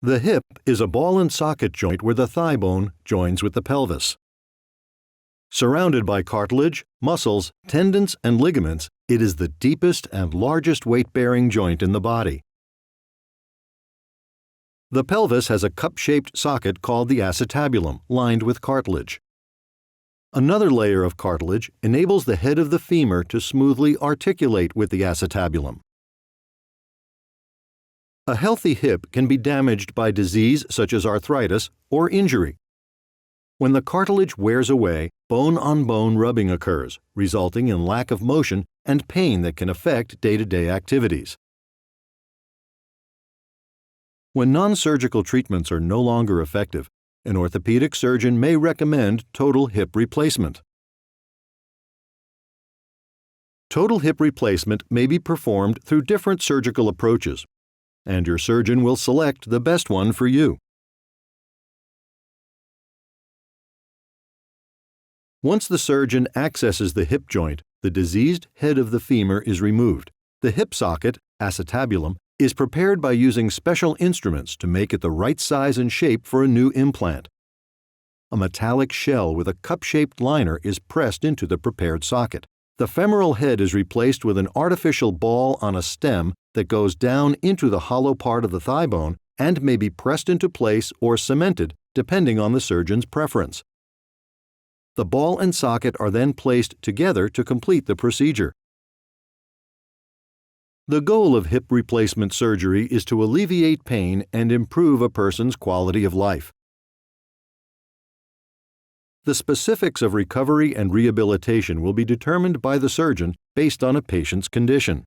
The hip is a ball and socket joint where the thigh bone joins with the pelvis. Surrounded by cartilage, muscles, tendons, and ligaments, it is the deepest and largest weight-bearing joint in the body. The pelvis has a cup-shaped socket called the acetabulum, lined with cartilage. Another layer of cartilage enables the head of the femur to smoothly articulate with the acetabulum. A healthy hip can be damaged by disease such as arthritis or injury. When the cartilage wears away, bone-on-bone rubbing occurs, resulting in lack of motion and pain that can affect day-to-day activities. When non-surgical treatments are no longer effective, an orthopedic surgeon may recommend total hip replacement. Total hip replacement may be performed through different surgical approaches, and your surgeon will select the best one for you. Once the surgeon accesses the hip joint, the diseased head of the femur is removed. The hip socket, acetabulum, is prepared by using special instruments to make it the right size and shape for a new implant. A metallic shell with a cup-shaped liner is pressed into the prepared socket. The femoral head is replaced with an artificial ball on a stem that goes down into the hollow part of the thigh bone and may be pressed into place or cemented, depending on the surgeon's preference. The ball and socket are then placed together to complete the procedure. The goal of hip replacement surgery is to alleviate pain and improve a person's quality of life. The specifics of recovery and rehabilitation will be determined by the surgeon based on a patient's condition.